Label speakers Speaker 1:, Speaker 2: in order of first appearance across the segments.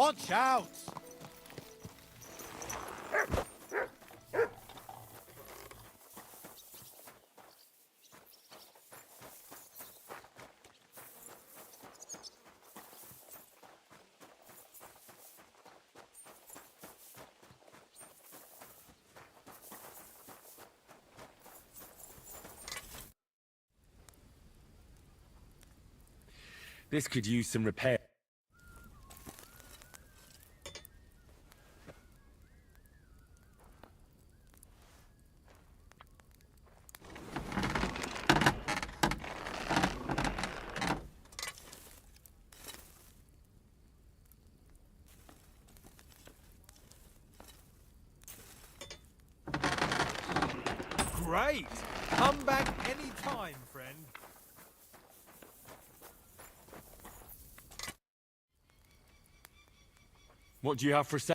Speaker 1: Watch out!
Speaker 2: This could use some repair.
Speaker 1: Great! Come back any time, friend.
Speaker 2: What do you have for sale?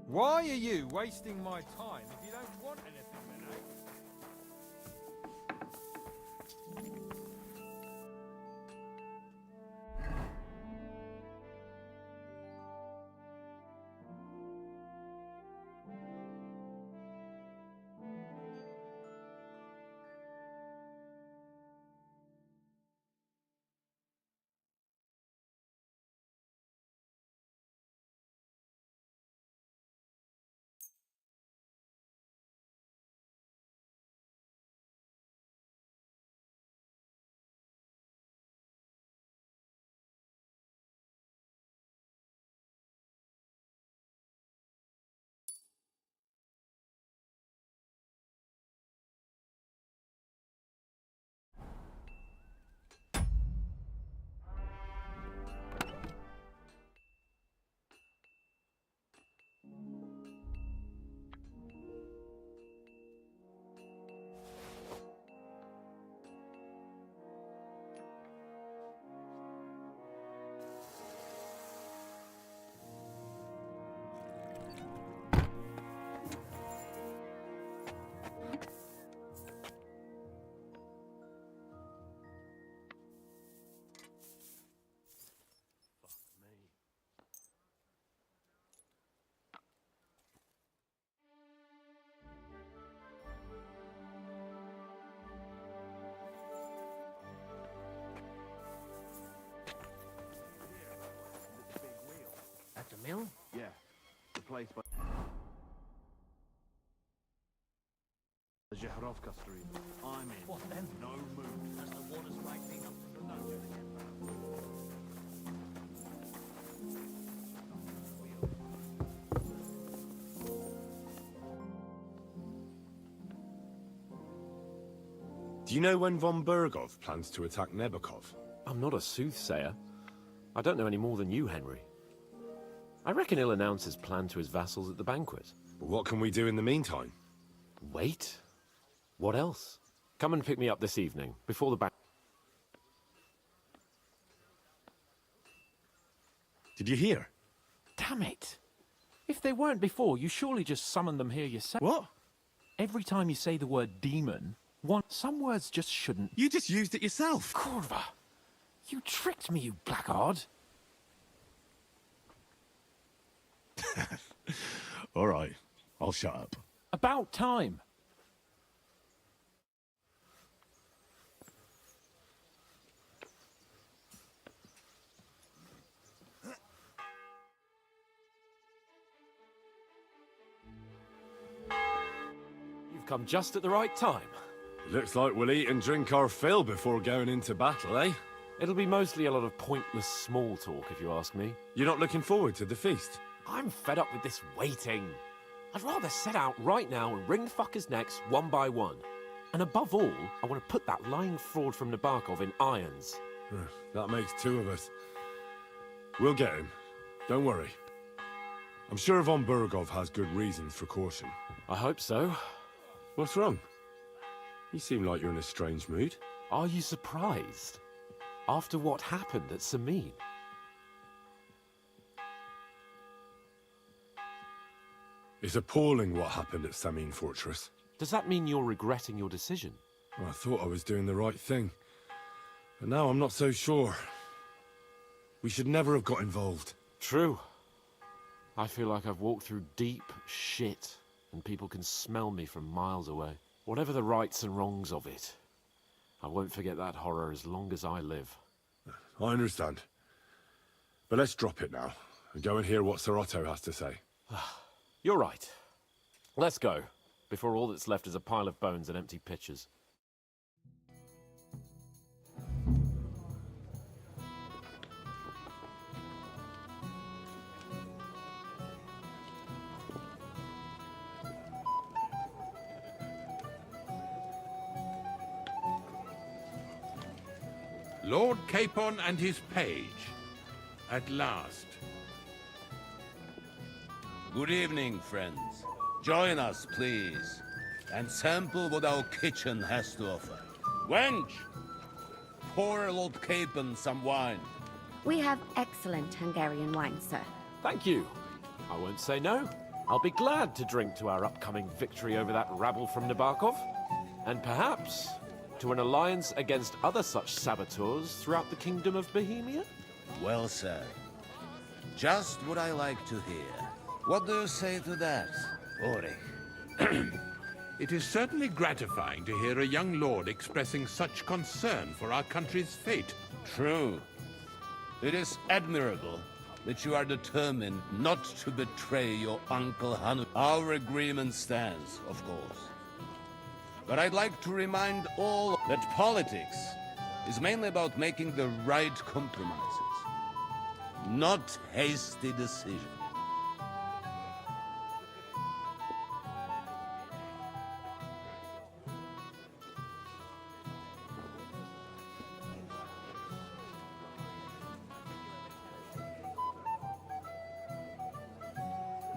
Speaker 1: Why are you wasting my time if you don't want anything, then, eh?
Speaker 3: At the mill?
Speaker 4: Yeah, the place by the Zheherovka Street. I'm in.
Speaker 3: What then?
Speaker 4: No move.
Speaker 3: As the water's brightening up from the dungeon again.
Speaker 2: Do you know when von Bergov plans to attack Nebokov?
Speaker 5: I'm not a soothsayer. I don't know any more than you, Henry. I reckon he'll announce his plan to his vassals at the banquet.
Speaker 2: But what can we do in the meantime?
Speaker 5: Wait? What else? Come and pick me up this evening, before the banquet.
Speaker 2: Did you hear?
Speaker 6: Damn it! If they weren't before, you surely just summoned them here yourself.
Speaker 2: What?
Speaker 6: Every time you say the word demon, some words just shouldn't.
Speaker 2: You just used it yourself.
Speaker 6: Kurva! You tricked me, you blackguard!
Speaker 2: All right, I'll shut up.
Speaker 6: About time!
Speaker 5: You've come just at the right time.
Speaker 2: It looks like we'll eat and drink our fill before going into battle, eh?
Speaker 5: It'll be mostly a lot of pointless small talk, if you ask me.
Speaker 2: You're not looking forward to the feast?
Speaker 5: I'm fed up with this waiting. I'd rather set out right now and wring the fuckers' necks one by one. And above all, I want to put that lying fraud from Nabokov in irons.
Speaker 2: That makes two of us. We'll get him. Don't worry. I'm sure von Bergov has good reasons for caution.
Speaker 5: I hope so.
Speaker 2: What's wrong? You seem like you're in a strange mood.
Speaker 5: Are you surprised? After what happened at Samin?
Speaker 2: It's appalling what happened at Samin Fortress.
Speaker 5: Does that mean you're regretting your decision?
Speaker 2: I thought I was doing the right thing. But now I'm not so sure. We should never have got involved.
Speaker 5: True. I feel like I've walked through deep shit, and people can smell me from miles away. Whatever the rights and wrongs of it, I won't forget that horror as long as I live.
Speaker 2: I understand. But let's drop it now, and go and hear what Sir Otto has to say.
Speaker 5: You're right. Let's go, before all that's left is a pile of bones and empty pitchers.
Speaker 3: Lord Capon and his page. At last.
Speaker 7: Good evening, friends. Join us, please, and sample what our kitchen has to offer. Wench, pour Lord Capon some wine.
Speaker 8: We have excellent Hungarian wine, sir.
Speaker 5: Thank you. I won't say no. I'll be glad to drink to our upcoming victory over that rabble from Nabokov. And perhaps to an alliance against other such saboteurs throughout the Kingdom of Bohemia?
Speaker 7: Well said. Just what I like to hear. What do you say to that, Ulrich?
Speaker 3: It is certainly gratifying to hear a young lord expressing such concern for our country's fate.
Speaker 7: True. It is admirable that you are determined not to betray your Uncle Hanu. Our agreement stands, of course. But I'd like to remind all that politics is mainly about making the right compromises, not hasty decisions.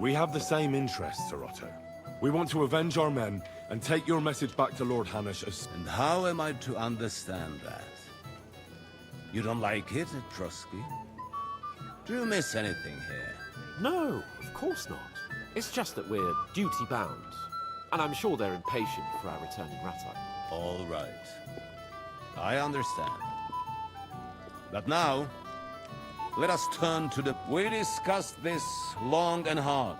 Speaker 2: We have the same interests, Sir Otto. We want to avenge our men and take your message back to Lord Hanish as...
Speaker 7: And how am I to understand that? You don't like it, Trotsky? Do you miss anything here?
Speaker 5: No, of course not. It's just that we're duty-bound. And I'm sure they're impatient for our returning Ratite.
Speaker 7: All right. I understand. But now, let us turn to the... We discussed this long and hard.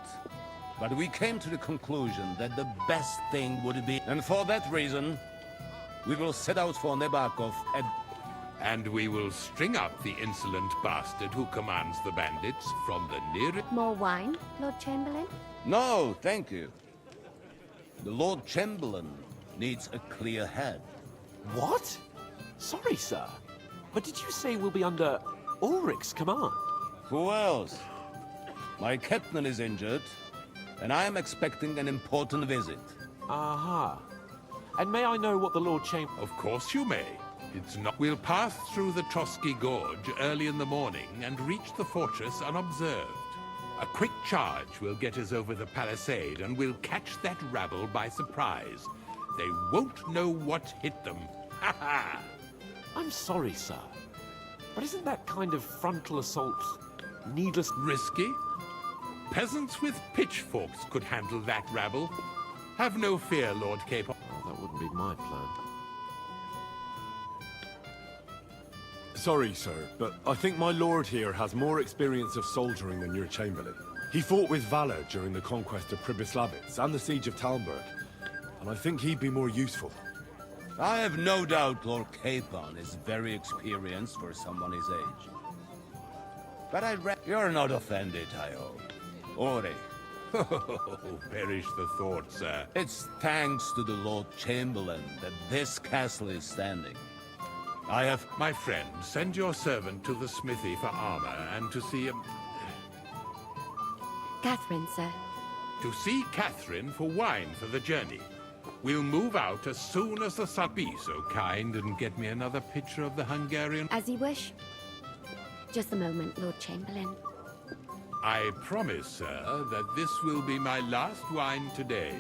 Speaker 7: But we came to the conclusion that the best thing would be... And for that reason, we will set out for Nebakov
Speaker 3: And we will string up the insolent bastard who commands the bandits from the nearest...
Speaker 8: More wine, Lord Chamberlain?
Speaker 7: No, thank you. The Lord Chamberlain needs a clear head.
Speaker 5: What? Sorry, sir. But did you say we'll be under Ulrich's command?
Speaker 7: Who else? My captain is injured, and I am expecting an important visit.
Speaker 5: Aha. And may I know what the Lord
Speaker 3: Of course you may. It's not... We'll pass through the Trotsky Gorge early in the morning and reach the fortress unobserved. A quick charge will get us over the palisade, and we'll catch that rabble by surprise. They won't know what hit them. Ha ha!
Speaker 5: I'm sorry, sir. But isn't that kind of frontal assault needless?
Speaker 3: Risky? Peasants with pitchforks could handle that rabble. Have no fear, Lord Capon.
Speaker 5: Oh, that wouldn't be my plan.
Speaker 2: Sorry, sir, but I think my lord here has more experience of soldiering than your Chamberlain. He fought with valor during the conquest of Pribyslavitz and the siege of Talmberg, and I think he'd be more useful.
Speaker 7: I have no doubt Lord Capon is very experienced for someone his age. But you're not offended, I hope. Ori.
Speaker 3: Oh, perish the thought, sir.
Speaker 7: It's thanks to the Lord Chamberlain that this castle is standing. I have...
Speaker 3: My friend, send your servant to the smithy for armor and to see...
Speaker 8: Catherine, sir.
Speaker 3: To see Catherine for wine for the journey. We'll move out as soon as the sun... Be so kind and get me another pitcher of the Hungarian...
Speaker 8: As you wish. Just a moment, Lord Chamberlain.
Speaker 3: I promise, sir, that this will be my last wine today.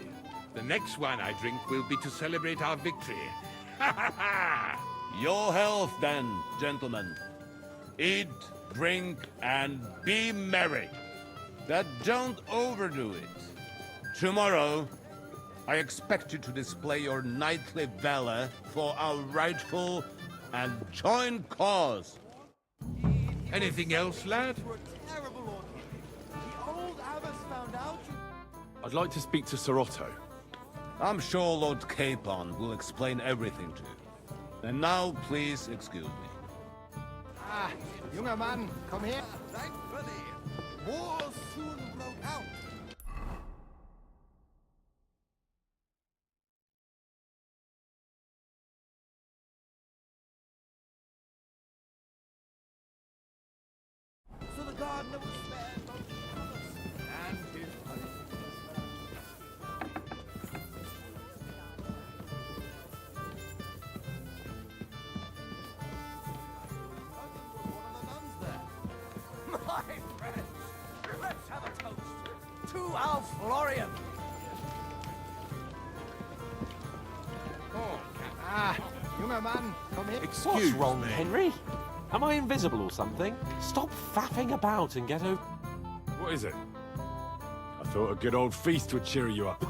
Speaker 3: The next wine I drink will be to celebrate our victory. Ha ha ha!
Speaker 7: Your health, then, gentlemen. Eat, drink, and be merry. But don't overdo it. Tomorrow, I expect you to display your knightly valor for our rightful and joint cause.
Speaker 3: Anything else, lad?
Speaker 2: I'd like to speak to Sir Otto.
Speaker 7: I'm sure Lord Capon will explain everything to you. And now, please excuse me.
Speaker 1: Ah, junger Mann, komm her. Thankfully, war soon broke out. So the gardener was spared both Thomas and his wife. My friends, let's have a toast to our Florian. Ah, junger Mann, komm her.
Speaker 6: What's wrong, Henry? Am I invisible or something? Stop faffing about and get over...
Speaker 2: What is it? I thought a good old feast would cheer you up.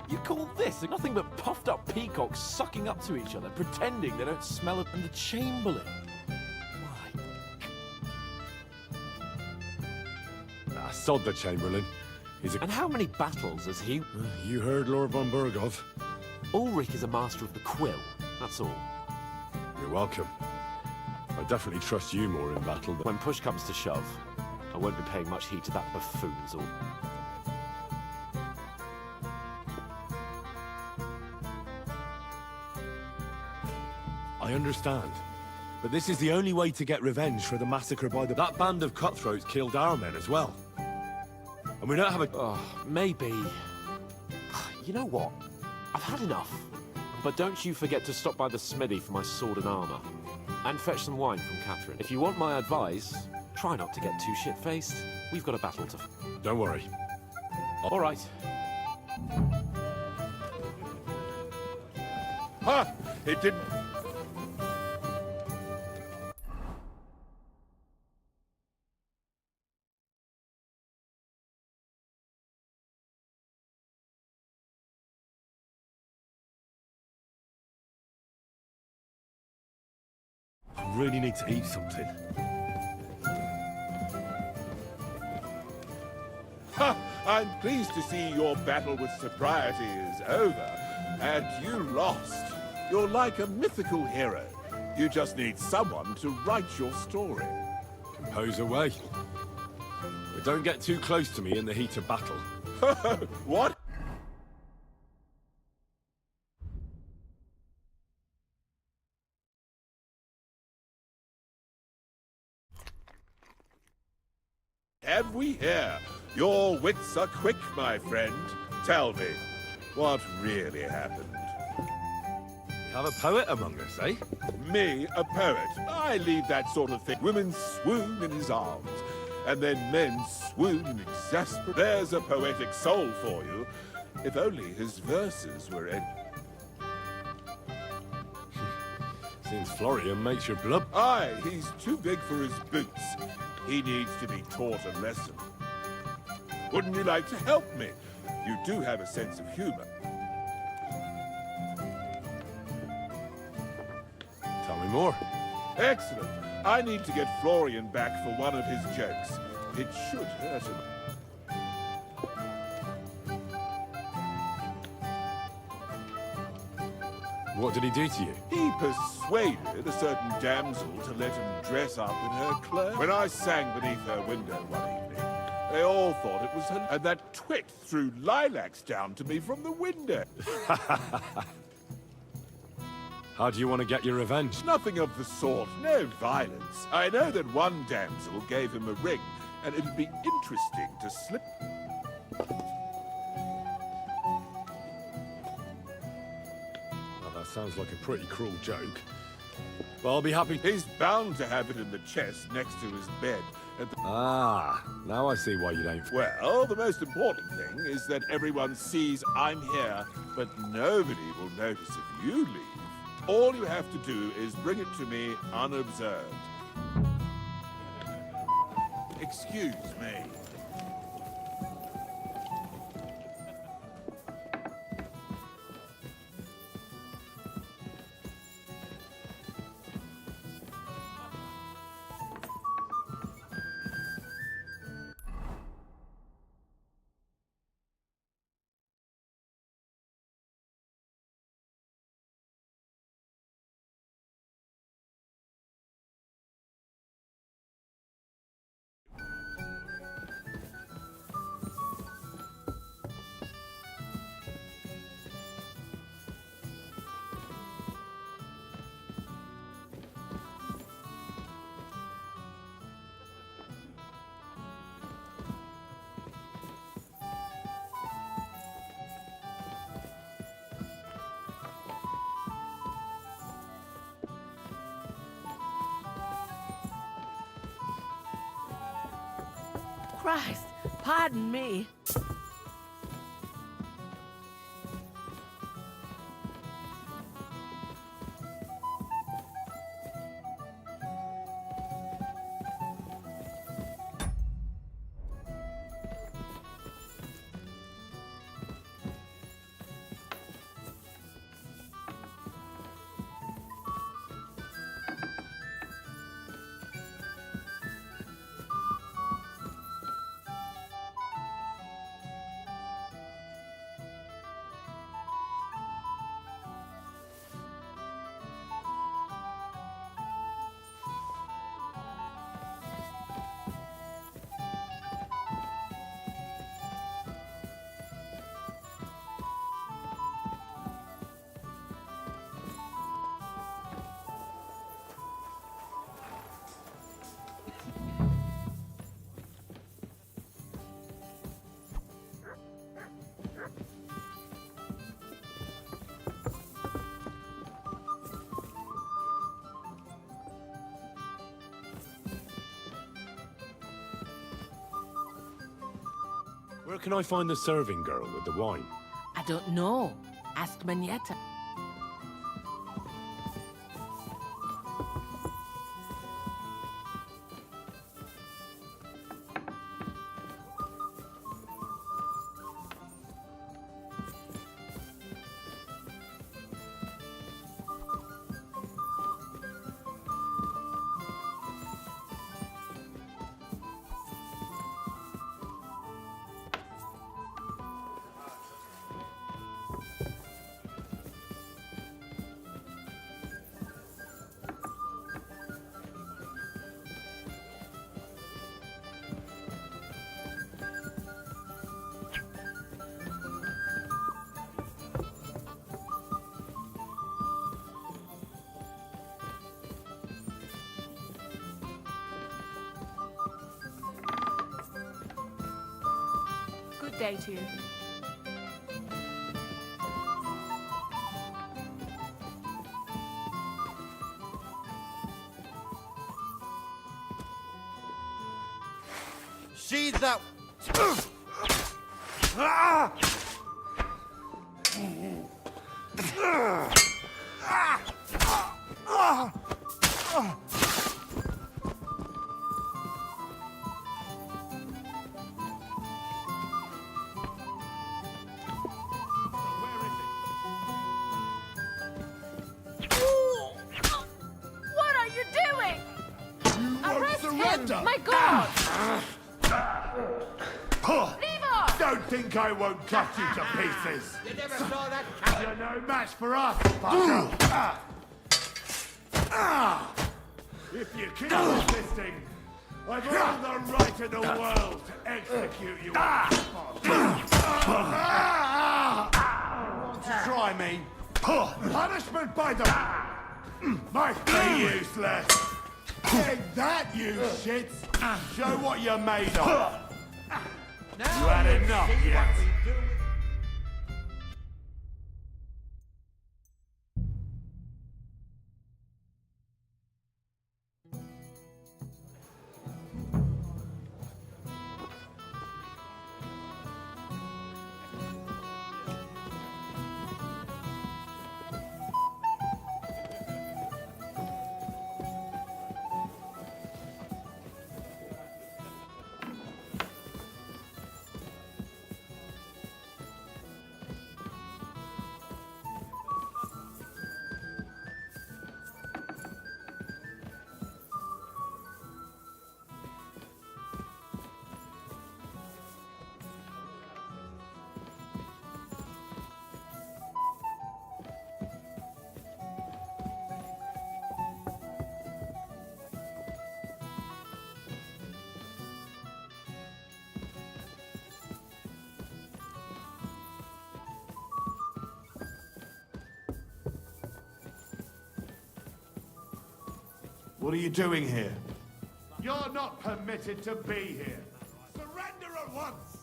Speaker 6: You call this nothing but puffed up peacocks sucking up to each other, pretending they don't smell it, and the Chamberlain. Why?
Speaker 2: Ah, sod the Chamberlain. He's a...
Speaker 6: And how many battles has he...
Speaker 2: You heard Lord von Burgov.
Speaker 6: Ulrich is a master of the quill, that's all.
Speaker 2: You're welcome. I definitely trust you more in battle than...
Speaker 6: When push comes to shove, I won't be paying much heed to that buffoon's all.
Speaker 2: I understand. But this is the only way to get revenge for the massacre by the... That band of cutthroats killed our men as well. And we don't have a...
Speaker 6: Oh, maybe... You know what? I've had enough. But don't you forget to stop by the smithy for my sword and armor. And fetch some wine from Catherine. If you want my advice, try not to get too shit-faced. We've got a battle to...
Speaker 2: Don't worry.
Speaker 6: All right.
Speaker 3: Ha! It didn't...
Speaker 2: I really need to eat something.
Speaker 9: Ha! I'm pleased to see your battle with sobriety is over, and you lost. You're like a mythical hero. You just need someone to write your story.
Speaker 2: Compose away. But don't get too close to me in the heat of battle.
Speaker 9: What? Have we here? Your wits are quick, my friend. Tell me, what really happened?
Speaker 2: We have a poet among us, eh?
Speaker 9: Me, a poet. I leave that sort of thing. Women swoon in his arms, and then men swoon in exasperation. There's a poetic soul for you. If only his verses were in.
Speaker 2: Seems Florian makes your blood...
Speaker 9: Aye, he's too big for his boots. He needs to be taught a lesson. Wouldn't you like to help me? You do have a sense of humor.
Speaker 2: Tell me more.
Speaker 9: Excellent. I need to get Florian back for one of his jokes. It should hurt him.
Speaker 2: What did he do to you?
Speaker 9: He persuaded a certain damsel to let him dress up in her clothes. When I sang beneath her window one evening, they all thought it was her, and that twit threw lilacs down to me from the window.
Speaker 2: How do you want to get your revenge?
Speaker 9: Nothing of the sort, no violence. I know that one damsel gave him a ring, and it'd be interesting to slip...
Speaker 2: Well, that sounds like a pretty cruel joke. But I'll be happy...
Speaker 9: He's bound to have it in the chest next to his bed.
Speaker 2: Ah, now I see why you don't...
Speaker 9: Well, the most important thing is that everyone sees I'm here, but nobody will notice if you leave. All you have to do is bring it to me unobserved. Excuse me.
Speaker 10: Christ, pardon me.
Speaker 2: Where can I find the serving girl with the wine?
Speaker 10: I don't know. Ask Manietta.
Speaker 11: Good day to you.
Speaker 12: See that?
Speaker 11: What are you doing? Arrest him! My God! Leave off!
Speaker 9: Don't think I won't cut you to pieces.
Speaker 12: You never saw that?
Speaker 9: You're no match for us, fucker. If you keep resisting, I've all the right in the world to execute you. Want to try me? Punishment by the... might be useless. Take that, you shits. Show what you're made of. You had enough yet? What are you doing here? You're not permitted to be here. Surrender at once!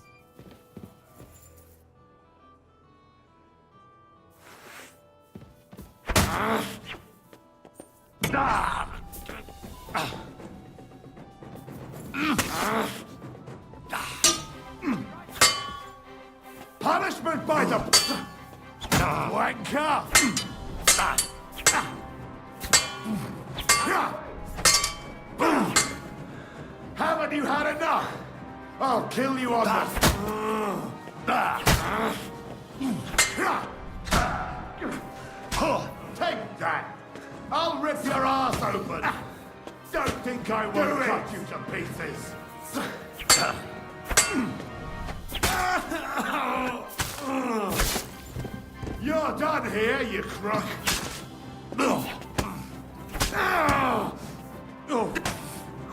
Speaker 12: Punishment by the... wanker! Haven't you had enough? I'll kill you on the... Take that! I'll rip your ass open! Don't think I won't cut you to pieces! You're done here, you crook! You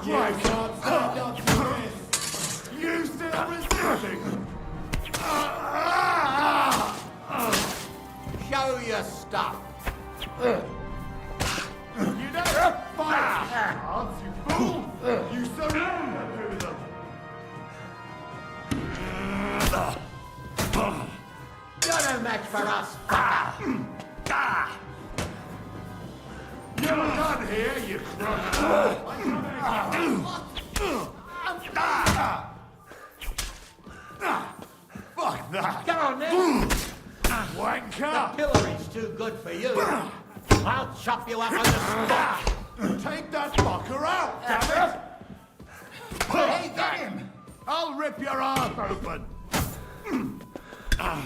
Speaker 12: can't stand up to this! You still resisting?
Speaker 7: Show your stuff.
Speaker 12: You don't fight cards, you fool! You surrender to them!
Speaker 7: You're no match for us, fucker.
Speaker 12: You're done here, you crook! Fuck that!
Speaker 7: Come on, then.
Speaker 12: Wanker!
Speaker 7: Pillory's too good for you. I'll chop you up on the spot.
Speaker 12: Take that fucker out, damn it! Hey, get him! I'll rip your arse open!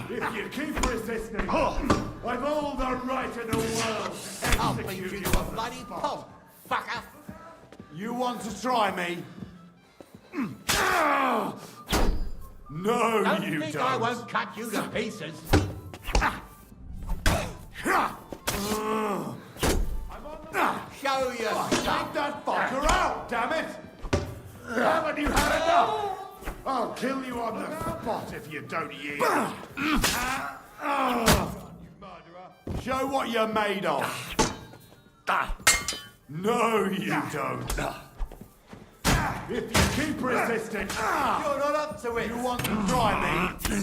Speaker 12: If you keep resisting, I've all the right in the world to
Speaker 7: I'll beat
Speaker 12: execute
Speaker 7: you
Speaker 12: you
Speaker 7: to a
Speaker 12: on the
Speaker 7: bloody
Speaker 12: spot.
Speaker 7: pulp, fucker.
Speaker 12: You want to try me? No,
Speaker 7: Don't
Speaker 12: you
Speaker 7: think
Speaker 12: don't.
Speaker 7: I won't cut you to pieces. Show your stuff.
Speaker 12: Take that fucker out, damn it! Haven't you had enough? I'll kill you on the spot if you don't yield. Show what you're made of. No, you don't. If you keep resisting, you're not up to it. You want to try me?